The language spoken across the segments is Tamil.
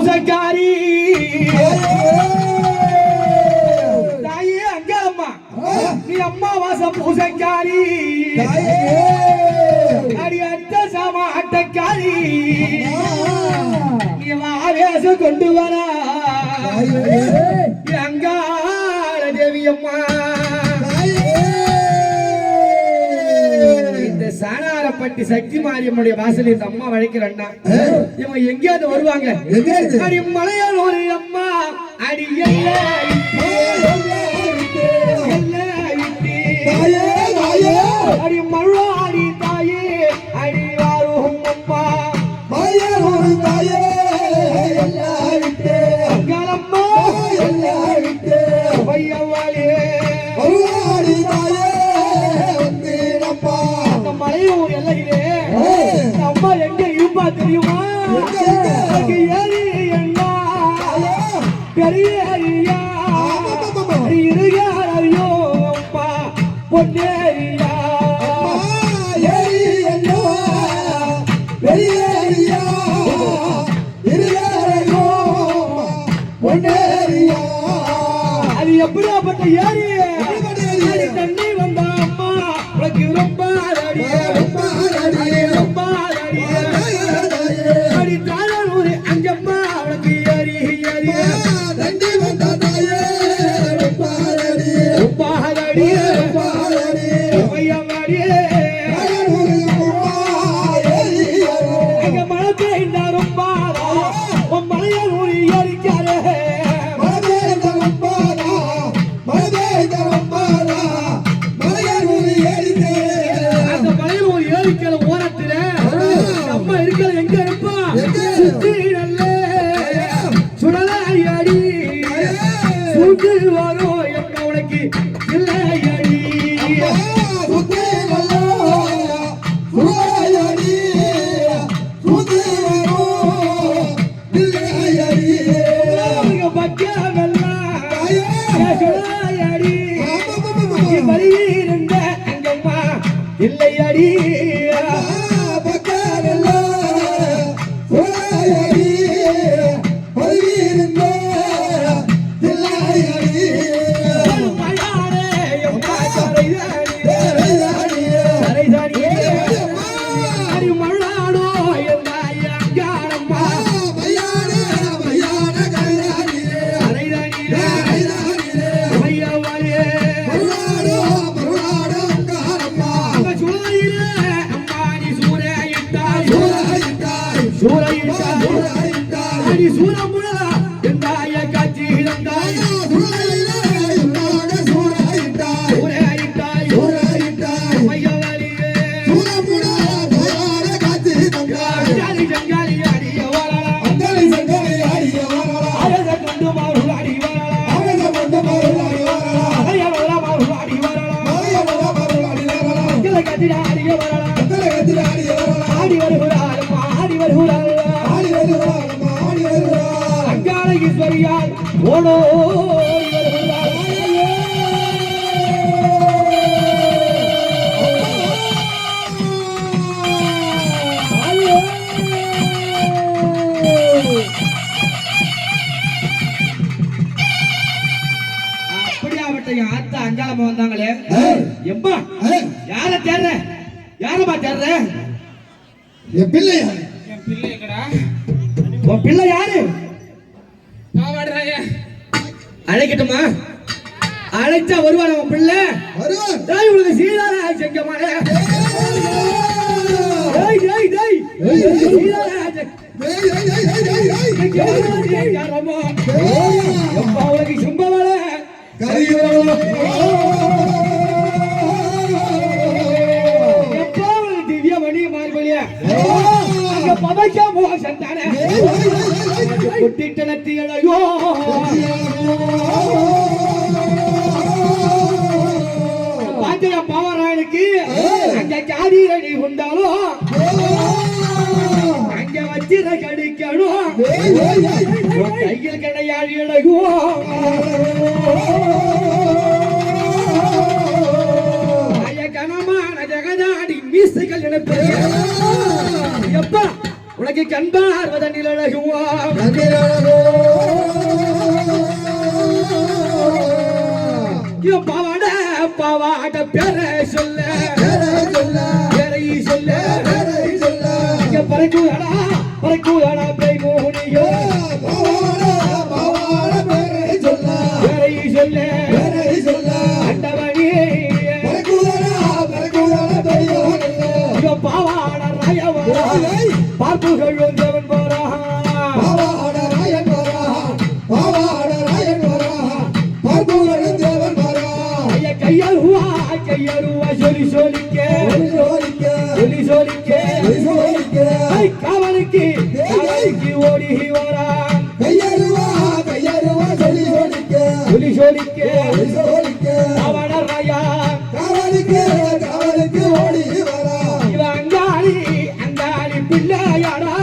பூசக்காரி தாயே அங்கம்மா நீ அம்மாவாசை பூசக்காரி அடி அத்த சாமா அட்டக்காரி நீ ஆவேச கொண்டு வர அங்காள தேவி அம்மா சாணாரப்பட்டி சக்தி மாரியம்முடைய வாசல் இந்த அம்மா வளைக்கிறண்ணா இவங்க எங்கேயாவது வருவாங்க அடி மலையாள ஒரு அம்மா அடி அடி மழுவாடி தாயே அடி வாரும் அம்மா ஒரு தாயே அங்காளம்மா வையவாளே மலையூர் எல்லையிலே அம்மா எங்க இருப்பா தெரியுமா ஏறி என்ன பெரிய ஐயா இருகாரையோ அம்மா பொன்னேரியா ஏறி என்ன பெரிய ஐயா இருகாரையோ பொன்னேரியா அது எப்படியாப்பட்ட ஏரி தண்ணி வந்தா அம்மா உனக்கு ரொம்ப இல்லையடி ஓடோ ஆத்தா அஞ்சாலமா வந்தாங்களே எம்மா யார தேர்ற யாரமா தேர்ற என் பிள்ளை யாரு என் பிள்ளை எங்கடா உன் பிள்ளை யாரு அழைக்கட்டுமா அழைச்சா வருவான் உன் பிள்ளை வருவான் உங்களுக்கு சீதாரா செங்கமானே அவளுக்கு சும்பவள திவ்ய மணி மார்பலிய பதக்க மோசன் தானே குட்டிட்டனத்தியோ பாத்தியா பாவராயனுக்கு அங்க காரி ரெடி உண்டாலும் அங்க வச்சிர கடிக்கணும் கையில் கிடையாது கனமான ஜெகதாடி மீசுகள் நினைப்பது எப்பா உனக்கு கண்பார்வதனில் அழகுவா இவன் பாவாட பாவாட பேர சொல்ல பேரை சொல்ல இங்க பறக்குதடா பறக்குதடா பேய் மோனியோ பேரை சொல்ல அண்டவனி இவன் பாவாட ராயவா பார்ப்புகள் வந்தவன் போறான் கையருவா சொல்லி சொல்லிக்க காவலுக்கு ஓடி வரா சொல்லி சொல்லிக்க அவனராயா இவன் அங்காளி பிள்ளையாடா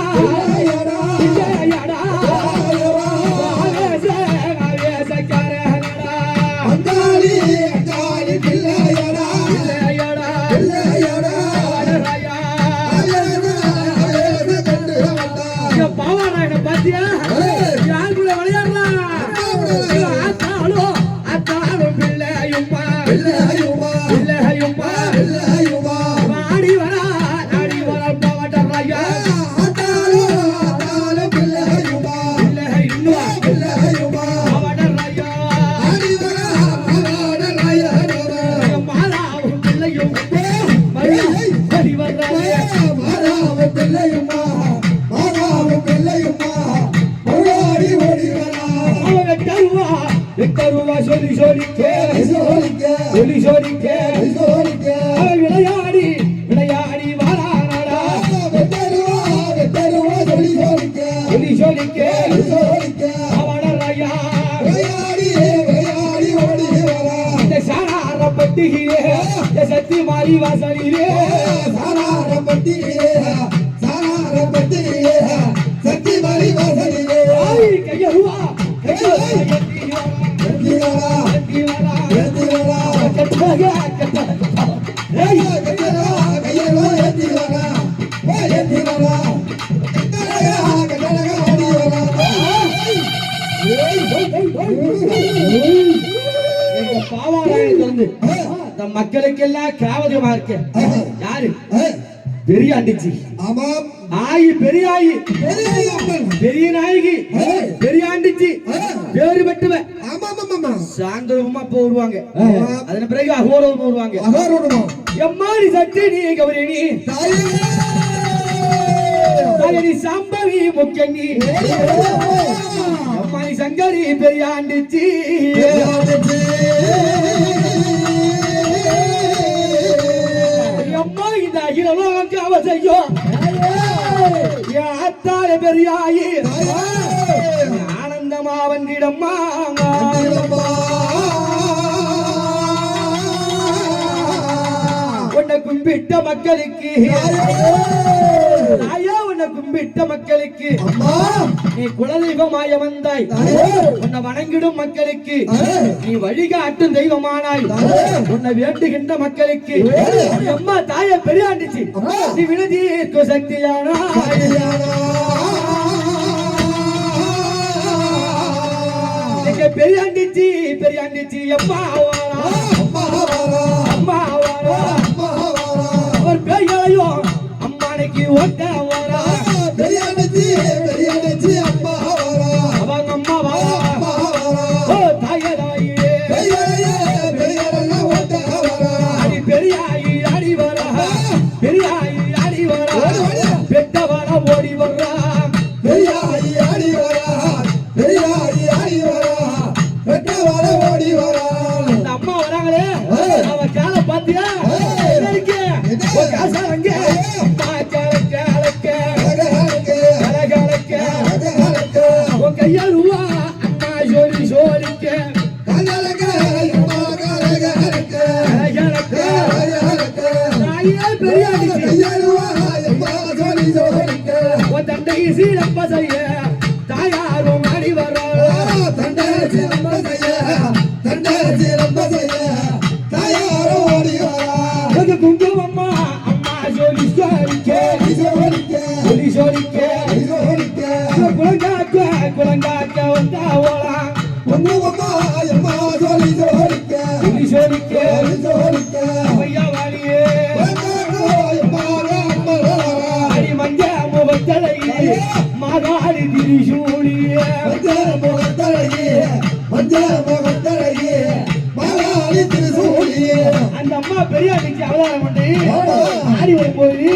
விளையாடி வாரானடா அவனராயா இந்த சாராரப்பட்டியிலே சத்தி மாறி வாசலிலே கையருவா மக்களுக்கெல்லாம் காவலியமா இருக்க யாரு பெரியாண்டிச்சி ஆயி பெரியாயி பெரிய நாயகி பெரியாண்டிச்சி பேரு பெற்றுவ சாயந்தரமா போடுவாங்க அதன் பிறகு அகோரம் போடுவாங்க எம்மாடி சட்டி நீ கவரணி தாயனி சாம்பவி முக்கண்ணி அம்மாடி சங்கரி பெரியாண்டிச்சி அம்மா இந்த அகிலோக அவசையோ அத்தால பெரியாயி ஆனந்தமா வந்திடம்மா உன்னை கும்பிட்ட மக்களுக்கு ஐயா உன்னை கும்பிட்ட மக்களுக்கு நீ குலதெய்வமாய வந்தாய் உன்னை வணங்கிடும் மக்களுக்கு நீ வழிகாட்டும் தெய்வமானாய் உன்னை வேண்டுகின்ற மக்களுக்கு அம்மா தாய பெரியாண்டிச்சு நீ விடுதீர்க்கு சக்தியானா பெரியாண்டிச்சு அம்மா அம்மா அவர் பேய்களையும் அம்மானைக்கு ஓட்ட வரா பெரியாண்டிச்சு அம்மா அவங்க அம்மா வரா ஓ தாயே அடி பெரியாயி அடி வரா பெரியாயி அடி வரா பெட்ட வர ஓடி வரா பெரியாயி அடி வரா பெரியாயி அடி வரா பெட்ட வர ஓடி வரா இந்த அம்மா வராங்களே அவ கால பாத்தியா கையருவா அம்மா ஜோலி ஜோலிக்க தண்டை சீரப்ப செய்ய தாயாரும் அடி வர தண்டை சீரப்ப செய்ய தாயாரும் அடி வர குங்குமம்மா அம்மா ஜோலி ஜோலிக்க காக்க வந்தா ஓலாம் ஒண்ணு அம்மா எம்மா சொல்லி சொல்லிக்க சொல்லி சொல்லிக்க சொல்லிக்க ஐயா வாணியே எம்மா அம்மா அடி மஞ்ச முகத்தலையே மாகாளி திரிசூலியே மஞ்சளே மகாளி திருசூலியே அந்த அம்மா பெரிய அன்னைக்கு அவதாரம் பண்ணி ஆடி வரும்போது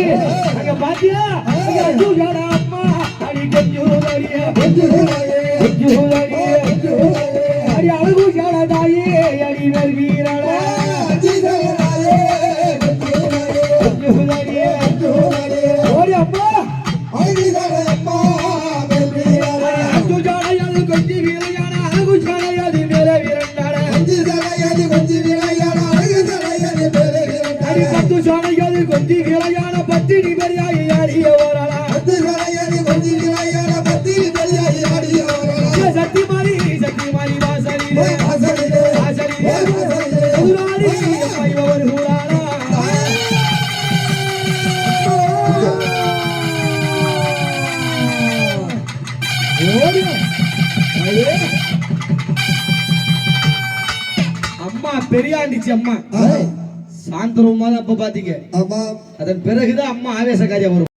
அங்க பாத்தியா அம்மா அடி கொஞ்சூரியே அடி அழகு தாயே அடி வீரளே ஓடி அம்மா கொஞ்சி வீரையான அழகு சாலையாது மேல வீரண்டாளே அடி பத்து சாலையாது கொஞ்சி வீரையான பத்தினி பெரியாய் ஆடிய ஓரளா சக்தி மாறி வாசலிலே ஊராடி ஒரு ஊராளா அம்மா பெரியாண்டிச்சு அம்மா சாந்தரமா தான் அப்ப பாத்தீங்க ஆமா அதன் பிறகுதான் அம்மா ஆவேசக்காரியா வரும்